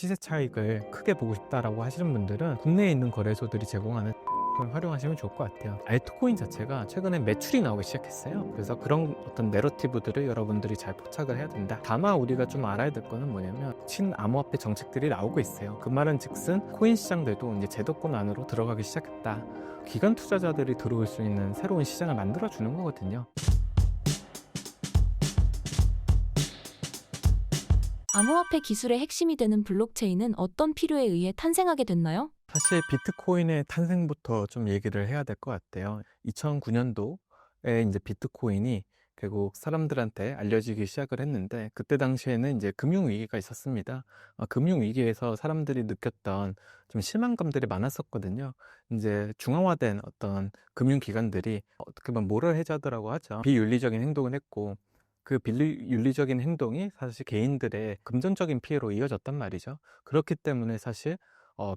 시세 차익을 크게 보고 싶다라고 하시는 분들은 국내에 있는 거래소들이 제공하는 활용하시면 좋을 것 같아요. 알트코인 자체가 최근에 매출이 나오기 시작했어요. 그래서 그런 어떤 내러티브들을 여러분들이 잘 포착을 해야 된다. 다만 우리가 좀 알아야 될 거는 뭐냐면 친암호화폐 정책들이 나오고 있어요. 그 말은 즉슨 코인 시장들도 이제 제도권 안으로 들어가기 시작했다. 기관 투자자들이 들어올 수 있는 새로운 시장을 만들어 주는 거거든요. 암호화폐 기술의 핵심이 되는 블록체인은 어떤 필요에 의해 탄생하게 됐나요? 사실 비트코인의 탄생부터 좀 얘기를 해야 될 것 같아요. 2009년도에 이제 비트코인이 결국 사람들한테 알려지기 시작을 했는데, 그때 당시에는 이제 금융위기가 있었습니다. 금융위기에서 사람들이 느꼈던 좀 실망감들이 많았었거든요. 이제 중앙화된 어떤 금융기관들이 어떻게 보면 모럴 해저드라고 하죠. 비윤리적인 행동을 했고, 그 비윤리적인 행동이 사실 개인들의 금전적인 피해로 이어졌단 말이죠. 그렇기 때문에 사실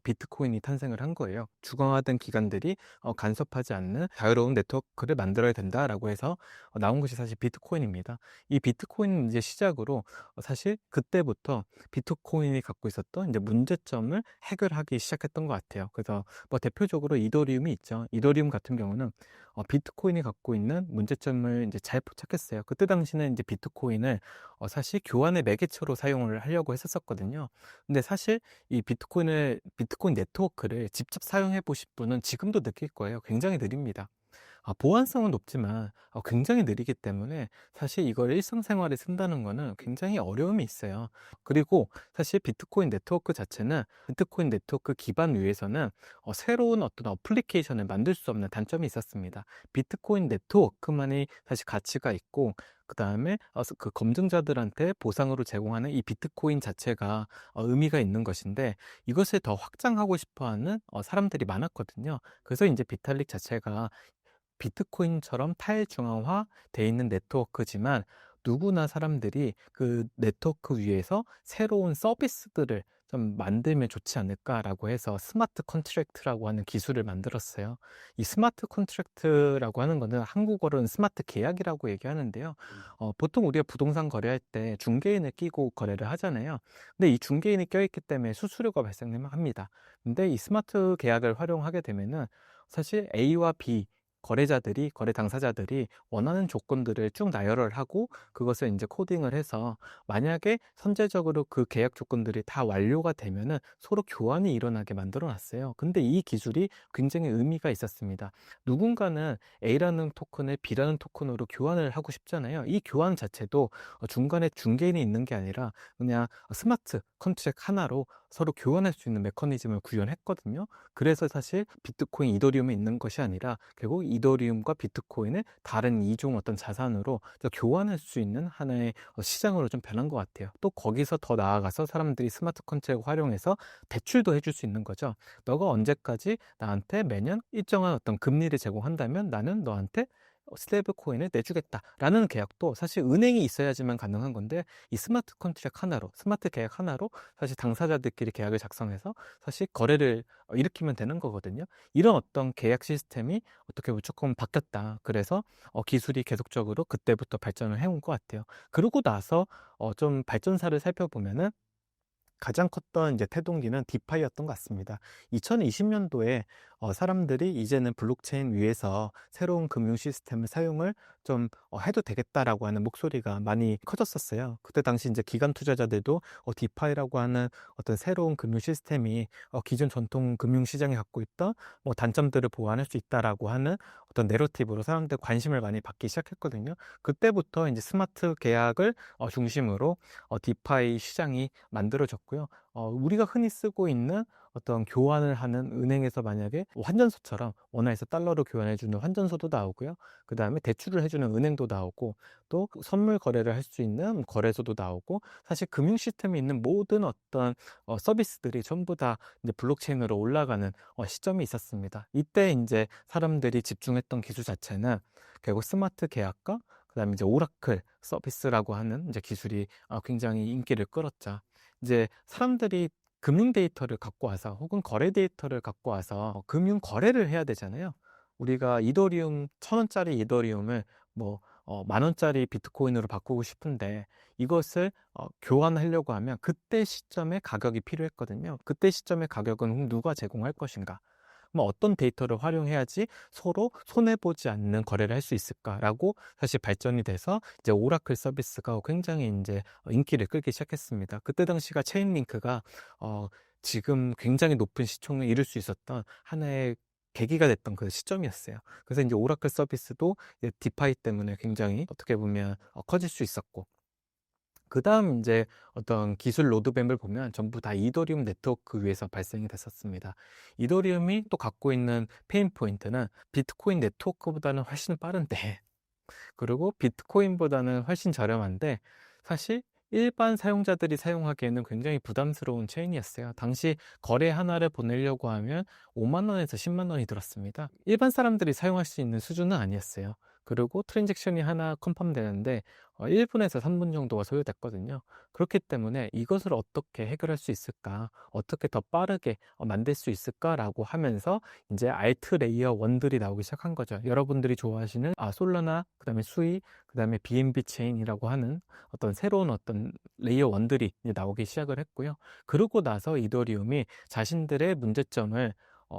비트코인이 탄생을 한 거예요. 주관화된 기관들이 간섭하지 않는 자유로운 네트워크를 만들어야 된다라고 해서 나온 것이 사실 비트코인입니다. 이 비트코인 이제 시작으로 사실 그때부터 비트코인이 갖고 있었던 이제 문제점을 해결하기 시작했던 것 같아요. 그래서 뭐 대표적으로 이더리움이 있죠. 이더리움 같은 경우는 비트코인이 갖고 있는 문제점을 이제 잘 포착했어요. 그때 당시는 이제 비트코인을 사실 교환의 매개체로 사용을 하려고 했었거든요. 근데 사실 이 비트코인 네트워크를 직접 사용해 보실 분은 지금도 느낄 거예요. 굉장히 느립니다. 보안성은 높지만 굉장히 느리기 때문에 사실 이걸 일상생활에 쓴다는 거는 굉장히 어려움이 있어요. 그리고 사실 비트코인 네트워크 자체는 비트코인 네트워크 기반 위에서는 새로운 어떤 어플리케이션을 만들 수 없는 단점이 있었습니다. 비트코인 네트워크만이 사실 가치가 있고, 그 다음에 그 검증자들한테 보상으로 제공하는 이 비트코인 자체가 의미가 있는 것인데, 이것을 더 확장하고 싶어하는 사람들이 많았거든요. 그래서 이제 비탈릭 자체가 비트코인처럼 탈중앙화 돼 있는 네트워크지만, 누구나 사람들이 그 네트워크 위에서 새로운 서비스들을 좀 만들면 좋지 않을까라고 해서 스마트 컨트랙트라고 하는 기술을 만들었어요. 이 스마트 컨트랙트라고 하는 거는 한국어로는 스마트 계약이라고 얘기하는데요. 보통 우리가 부동산 거래할 때 중개인을 끼고 거래를 하잖아요. 근데 이 중개인이 껴있기 때문에 수수료가 발생합니다. 근데 이 스마트 계약을 활용하게 되면은 사실 A와 B 거래 당사자들이 원하는 조건들을 쭉 나열을 하고, 그것을 이제 코딩을 해서 만약에 선제적으로 그 계약 조건들이 다 완료가 되면은 서로 교환이 일어나게 만들어 놨어요. 근데 이 기술이 굉장히 의미가 있었습니다. 누군가는 A라는 토큰을 B라는 토큰으로 교환을 하고 싶잖아요. 이 교환 자체도 중간에 중개인이 있는 게 아니라 그냥 스마트 컨트랙 하나로 서로 교환할 수 있는 메커니즘을 구현했거든요. 그래서 사실 비트코인, 이더리움이 있는 것이 아니라 결국 이더리움과 비트코인을 다른 이종 어떤 자산으로 교환할 수 있는 하나의 시장으로 좀 변한 것 같아요. 또 거기서 더 나아가서 사람들이 스마트 컨트랙을 활용해서 대출도 해줄 수 있는 거죠. 너가 언제까지 나한테 매년 일정한 어떤 금리를 제공한다면 나는 너한테 스테이블 코인을 내주겠다라는 계약도 사실 은행이 있어야지만 가능한 건데, 이 스마트 컨트랙 하나로, 스마트 계약 하나로 사실 당사자들끼리 계약을 작성해서 사실 거래를 일으키면 되는 거거든요. 이런 어떤 계약 시스템이 어떻게 보면 조금 바뀌었다. 그래서 기술이 계속적으로 그때부터 발전을 해온 것 같아요. 그러고 나서 좀 발전사를 살펴보면은 가장 컸던 이제 태동기는 디파이였던 것 같습니다. 2020년도에 사람들이 이제는 블록체인 위에서 새로운 금융 시스템을 사용을 좀 해도 되겠다라고 하는 목소리가 많이 커졌었어요. 그때 당시 이제 기관 투자자들도 디파이라고 하는 어떤 새로운 금융 시스템이 기존 전통 금융 시장이 갖고 있던 뭐 단점들을 보완할 수 있다라고 하는 어떤 내러티브로 사람들 관심을 많이 받기 시작했거든요. 그때부터 이제 스마트 계약을 중심으로 디파이 시장이 만들어졌고요. 우리가 흔히 쓰고 있는 어떤 교환을 하는 은행에서 만약에 환전소처럼 원화에서 달러로 교환해주는 환전소도 나오고요. 그 다음에 대출을 해주는 은행도 나오고, 또 선물 거래를 할 수 있는 거래소도 나오고, 사실 금융 시스템에 있는 모든 어떤 서비스들이 전부 다 이제 블록체인으로 올라가는 시점이 있었습니다. 이때 이제 사람들이 집중했던 기술 자체는 결국 스마트 계약과 그다음에 이제 오라클 서비스라고 하는 이제 기술이 굉장히 인기를 끌었죠. 이제 사람들이 금융 데이터를 갖고 와서 혹은 거래 데이터를 갖고 와서 금융 거래를 해야 되잖아요. 우리가 이더리움 1,000원짜리 이더리움을 뭐 만 원짜리 비트코인으로 바꾸고 싶은데 이것을 교환하려고 하면 그때 시점에 가격이 필요했거든요. 그때 시점의 가격은 누가 제공할 것인가? 뭐 어떤 데이터를 활용해야지 서로 손해보지 않는 거래를 할 수 있을까라고 사실 발전이 돼서 이제 오라클 서비스가 굉장히 이제 인기를 끌기 시작했습니다. 그때 당시가 체인링크가 지금 굉장히 높은 시총을 이룰 수 있었던 하나의 계기가 됐던 그 시점이었어요. 그래서 이제 오라클 서비스도 이제 디파이 때문에 굉장히 어떻게 보면 커질 수 있었고, 그 다음 이제 어떤 기술 로드맵을 보면 전부 다 이더리움 네트워크 위에서 발생이 됐었습니다. 이더리움이 또 갖고 있는 페인 포인트는 비트코인 네트워크보다는 훨씬 빠른데, 그리고 비트코인보다는 훨씬 저렴한데, 사실 일반 사용자들이 사용하기에는 굉장히 부담스러운 체인이었어요. 당시 거래 하나를 보내려고 하면 5만 원에서 10만 원이 들었습니다. 일반 사람들이 사용할 수 있는 수준은 아니었어요. 그리고 트랜잭션이 하나 컨펌 되는데 1분에서 3분 정도가 소요됐거든요. 그렇기 때문에 이것을 어떻게 해결할 수 있을까? 어떻게 더 빠르게 만들 수 있을까라고 하면서 이제 알트 레이어 1들이 나오기 시작한 거죠. 여러분들이 좋아하시는 솔라나, 그다음에 수이, 그다음에 BNB 체인이라고 하는 어떤 새로운 어떤 레이어 1들이 이제 나오기 시작을 했고요. 그러고 나서 이더리움이 자신들의 문제점을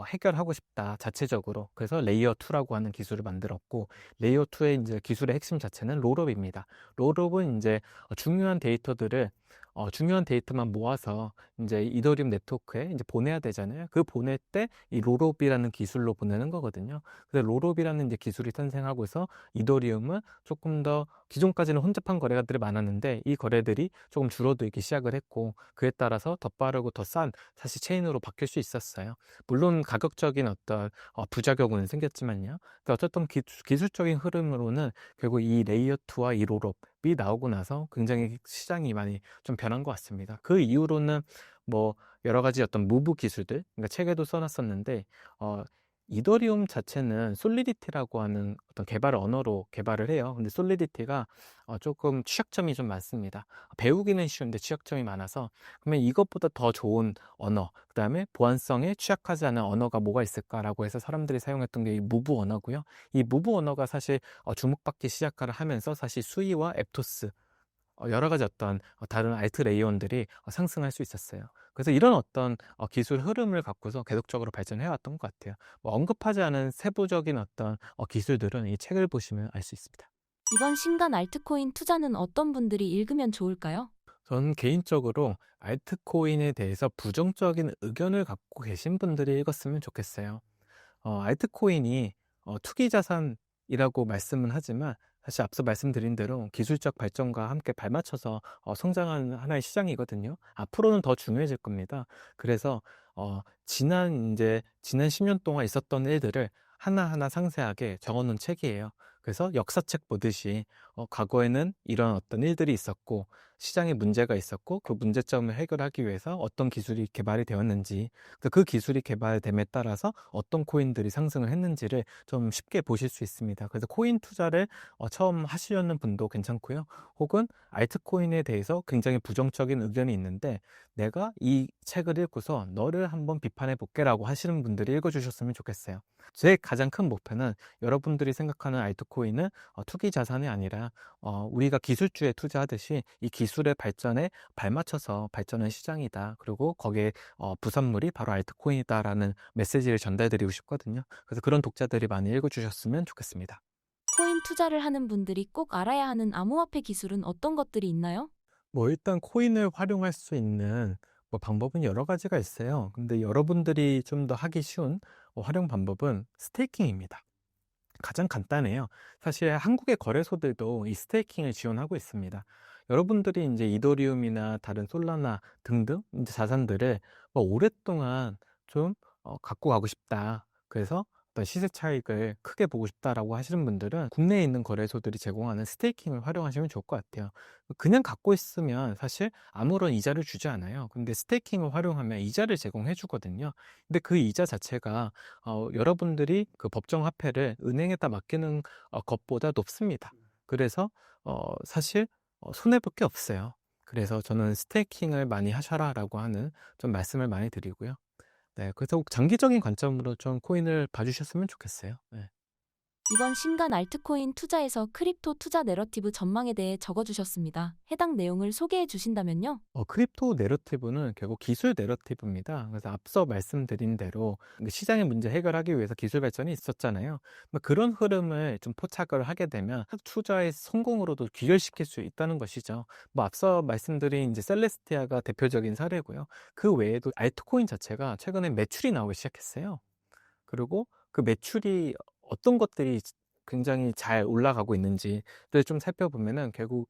해결하고 싶다, 자체적으로. 그래서 레이어 2라고 하는 기술을 만들었고, 레이어 2의 이제 기술의 핵심 자체는 롤업입니다. 롤업은 이제 중요한 데이터만 모아서 이제 이더리움 네트워크에 이제 보내야 되잖아요. 그 보낼 때 이 롤업이라는 기술로 보내는 거거든요. 그래서 롤업이라는 이제 기술이 탄생하고서 이더리움은 조금 더, 기존까지는 혼잡한 거래들이 많았는데 이 거래들이 조금 줄어들기 시작을 했고, 그에 따라서 더 빠르고 더 싼 사실 체인으로 바뀔 수 있었어요. 물론 가격적인 어떤 부작용은 생겼지만요. 근데 어쨌든 기술적인 흐름으로는 결국 이 레이어 2와 이 롤업이 나오고 나서 굉장히 시장이 많이 좀 변한 것 같습니다. 그 이후로는 뭐 여러 가지 어떤 무브 기술들, 그러니까 책에도 써놨었는데, 이더리움 자체는 솔리디티라고 하는 어떤 개발 언어로 개발을 해요. 근데 솔리디티가 조금 취약점이 좀 많습니다. 배우기는 쉬운데 취약점이 많아서, 그러면 이것보다 더 좋은 언어, 그 다음에 보안성에 취약하지 않은 언어가 뭐가 있을까라고 해서 사람들이 사용했던 게 이 무브 언어고요. 이 무브 언어가 사실 주목받기 시작을 하면서 사실 수이와 앱토스, 여러 가지 어떤 다른 알트 레이온들이 상승할 수 있었어요. 그래서 이런 어떤 기술 흐름을 갖고서 계속적으로 발전해 왔던 것 같아요. 뭐 언급하지 않은 세부적인 어떤 기술들은 이 책을 보시면 알 수 있습니다. 이번 신간 알트코인 투자는 어떤 분들이 읽으면 좋을까요? 저는 개인적으로 알트코인에 대해서 부정적인 의견을 갖고 계신 분들이 읽었으면 좋겠어요. 알트코인이 투기 자산이라고 말씀은 하지만, 사실 앞서 말씀드린 대로 기술적 발전과 함께 발맞춰서 성장하는 하나의 시장이거든요. 앞으로는 더 중요해질 겁니다. 그래서 지난 10년 동안 있었던 일들을 하나하나 상세하게 적어놓은 책이에요. 그래서 역사책 보듯이 과거에는 이런 어떤 일들이 있었고, 시장에 문제가 있었고, 그 문제점을 해결하기 위해서 어떤 기술이 개발이 되었는지, 그 기술이 개발됨에 따라서 어떤 코인들이 상승을 했는지를 좀 쉽게 보실 수 있습니다. 그래서 코인 투자를 처음 하시려는 분도 괜찮고요. 혹은 알트코인에 대해서 굉장히 부정적인 의견이 있는데 내가 이 책을 읽고서 너를 한번 비판해 볼게라고 하시는 분들이 읽어주셨으면 좋겠어요. 제 가장 큰 목표는 여러분들이 생각하는 알트코인은 투기 자산이 아니라 우리가 기술주에 투자하듯이 이 기술의 발전에 발맞춰서 발전한 시장이다. 그리고 거기에 부산물이 바로 알트코인이다라는 메시지를 전달드리고 싶거든요. 그래서 그런 독자들이 많이 읽어주셨으면 좋겠습니다. 코인 투자를 하는 분들이 꼭 알아야 하는 암호화폐 기술은 어떤 것들이 있나요? 뭐 일단 코인을 활용할 수 있는 뭐 방법은 여러 가지가 있어요. 근데 여러분들이 좀 더 하기 쉬운 활용 방법은 스테이킹입니다. 가장 간단해요. 사실 한국의 거래소들도 이 스테이킹을 지원하고 있습니다. 여러분들이 이제 이더리움이나 다른 솔라나 등등 이제 자산들을 뭐 오랫동안 좀 갖고 가고 싶다. 그래서 어떤 시세 차익을 크게 보고 싶다라고 하시는 분들은 국내에 있는 거래소들이 제공하는 스테이킹을 활용하시면 좋을 것 같아요. 그냥 갖고 있으면 사실 아무런 이자를 주지 않아요. 근데 스테이킹을 활용하면 이자를 제공해 주거든요. 근데 그 이자 자체가 여러분들이 그 법정 화폐를 은행에다 맡기는 것보다 높습니다. 그래서 사실 손해볼 게 없어요. 그래서 저는 스테이킹을 많이 하셔라라고 하는 좀 말씀을 많이 드리고요. 네, 그래서 장기적인 관점으로 좀 코인을 봐주셨으면 좋겠어요. 네. 이번 신간 알트코인 투자에서 크립토 투자 내러티브 전망에 대해 적어주셨습니다. 해당 내용을 소개해 주신다면요? 크립토 내러티브는 결국 기술 내러티브입니다. 그래서 앞서 말씀드린 대로 시장의 문제 해결하기 위해서 기술 발전이 있었잖아요. 그런 흐름을 좀 포착을 하게 되면 투자의 성공으로도 귀결시킬 수 있다는 것이죠. 앞서 말씀드린 이제 셀레스티아가 대표적인 사례고요. 그 외에도 알트코인 자체가 최근에 매출이 나오기 시작했어요. 그리고 그 매출이 어떤 것들이 굉장히 잘 올라가고 있는지를 좀 살펴보면은 결국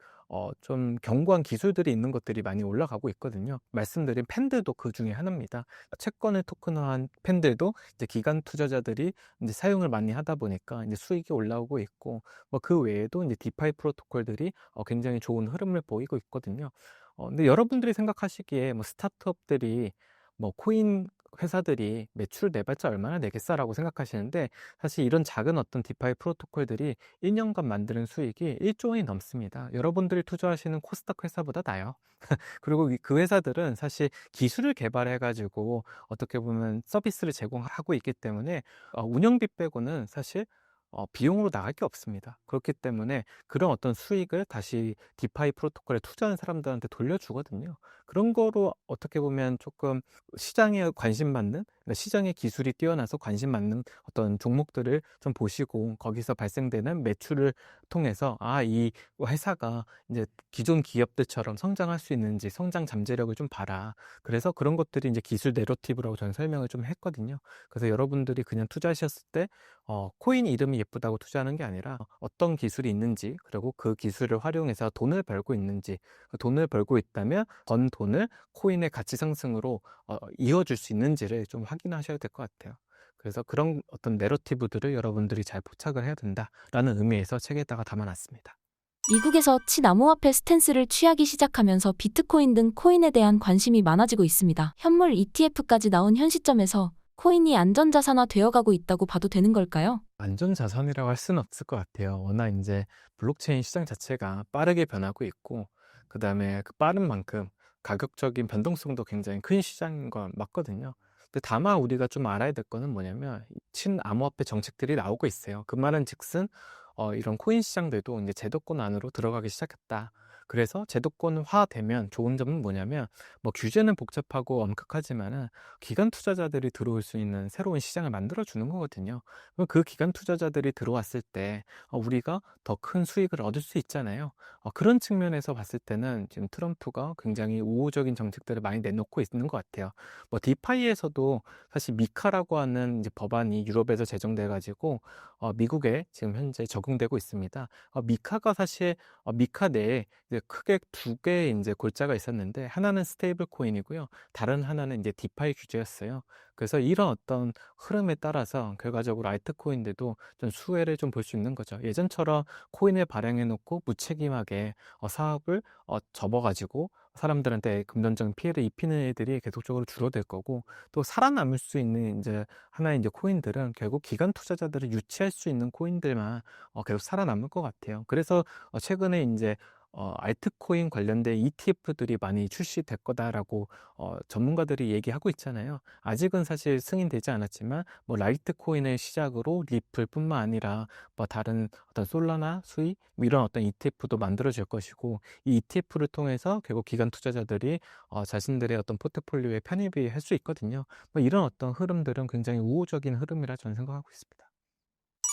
좀 견고한 기술들이 있는 것들이 많이 올라가고 있거든요. 말씀드린 팬들도 그 중에 하나입니다. 채권을 토큰화한 팬들도 이제 기관 투자자들이 이제 사용을 많이 하다 보니까 이제 수익이 올라오고 있고, 그 외에도 이제 디파이 프로토콜들이 굉장히 좋은 흐름을 보이고 있거든요. 근데 여러분들이 생각하시기에 스타트업들이 코인 회사들이 매출 내봤자 얼마나 내겠어라고 생각하시는데, 사실 이런 작은 어떤 디파이 프로토콜들이 1년간 만드는 수익이 1조 원이 넘습니다. 여러분들이 투자하시는 코스닥 회사보다 나요. 그리고 그 회사들은 사실 기술을 개발해가지고 어떻게 보면 서비스를 제공하고 있기 때문에 운영비 빼고는 사실 비용으로 나갈 게 없습니다. 그렇기 때문에 그런 어떤 수익을 다시 디파이 프로토콜에 투자하는 사람들한테 돌려주거든요. 그런 거로 어떻게 보면 조금 시장에 관심 받는, 그러니까 시장의 기술이 뛰어나서 관심 받는 어떤 종목들을 좀 보시고, 거기서 발생되는 매출을 통해서 이 회사가 이제 기존 기업들처럼 성장할 수 있는지 성장 잠재력을 좀 봐라. 그래서 그런 것들이 이제 기술 내러티브라고 저는 설명을 좀 했거든요. 그래서 여러분들이 그냥 투자하셨을 때 코인 이름이 예쁘다고 투자하는 게 아니라 어떤 기술이 있는지, 그리고 그 기술을 활용해서 돈을 벌고 있는지, 그 돈을 벌고 있다면 번 돈을 코인의 가치 상승으로 이어줄 수 있는지를 좀 확인하셔야 될 것 같아요. 그래서 그런 어떤 내러티브들을 여러분들이 잘 포착을 해야 된다라는 의미에서 책에다가 담아놨습니다. 미국에서 치나무화폐 스탠스를 취하기 시작하면서 비트코인 등 코인에 대한 관심이 많아지고 있습니다. 현물 ETF까지 나온 현 시점에서 코인이 안전자산화 되어가고 있다고 봐도 되는 걸까요? 안전자산이라고 할 수는 없을 것 같아요. 워낙 이제 블록체인 시장 자체가 빠르게 변하고 있고, 그 다음에 그 빠른 만큼 가격적인 변동성도 굉장히 큰 시장인 건 맞거든요. 근데 다만 우리가 좀 알아야 될 거는 뭐냐면, 친암호화폐 정책들이 나오고 있어요. 그 말은 즉슨 이런 코인 시장들도 이제 제도권 안으로 들어가기 시작했다. 그래서 제도권화 되면 좋은 점은 뭐냐면, 규제는 복잡하고 엄격하지만은 기관 투자자들이 들어올 수 있는 새로운 시장을 만들어 주는 거거든요. 그럼 그 기관 투자자들이 들어왔을 때 우리가 더 큰 수익을 얻을 수 있잖아요. 그런 측면에서 봤을 때는 지금 트럼프가 굉장히 우호적인 정책들을 많이 내놓고 있는 것 같아요. 디파이에서도 사실 미카라고 하는 이제 법안이 유럽에서 제정돼 가지고 미국에 지금 현재 적용되고 있습니다. 미카가 사실 미카 내에 이제 크게 두 개의 이제 골자가 있었는데, 하나는 스테이블 코인이고요. 다른 하나는 이제 디파이 규제였어요. 그래서 이런 어떤 흐름에 따라서 결과적으로 알트코인들도 좀 수혜를 좀 볼 수 있는 거죠. 예전처럼 코인을 발행해 놓고 무책임하게 사업을 접어가지고 사람들한테 금전적인 피해를 입히는 애들이 계속적으로 줄어들 거고, 또 살아남을 수 있는 이제 하나의 이제 코인들은 결국 기관 투자자들을 유치할 수 있는 코인들만 계속 살아남을 것 같아요. 그래서 최근에 이제 알트코인 관련된 ETF들이 많이 출시될 거다라고 전문가들이 얘기하고 있잖아요. 아직은 사실 승인되지 않았지만 라이트코인을 시작으로 리플뿐만 아니라 다른 어떤 솔라나 수이 이런 어떤 ETF도 만들어질 것이고, 이 ETF를 통해서 결국 기관 투자자들이 자신들의 어떤 포트폴리오에 편입이 할 수 있거든요. 이런 어떤 흐름들은 굉장히 우호적인 흐름이라 저는 생각하고 있습니다.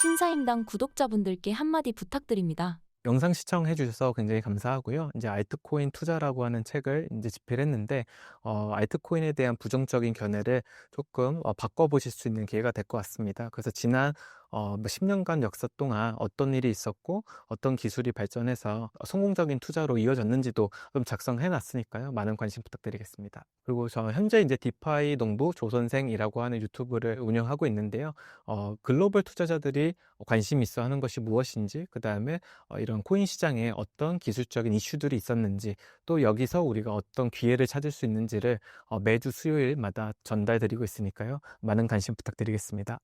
신사임당 구독자분들께 한마디 부탁드립니다. 영상 시청해 주셔서 굉장히 감사하고요. 이제 알트코인 투자라고 하는 책을 이제 집필 했는데, 알트코인에 대한 부정적인 견해를 조금 바꿔보실 수 있는 기회가 될 것 같습니다. 그래서 지난 10년간 역사 동안 어떤 일이 있었고, 어떤 기술이 발전해서 성공적인 투자로 이어졌는지도 좀 작성해 놨으니까요. 많은 관심 부탁드리겠습니다. 그리고 저 현재 이제 디파이 농부 조선생이라고 하는 유튜브를 운영하고 있는데요. 글로벌 투자자들이 관심 있어 하는 것이 무엇인지, 그 다음에 이런 코인 시장에 어떤 기술적인 이슈들이 있었는지, 또 여기서 우리가 어떤 기회를 찾을 수 있는지를 매주 수요일마다 전달드리고 있으니까요. 많은 관심 부탁드리겠습니다.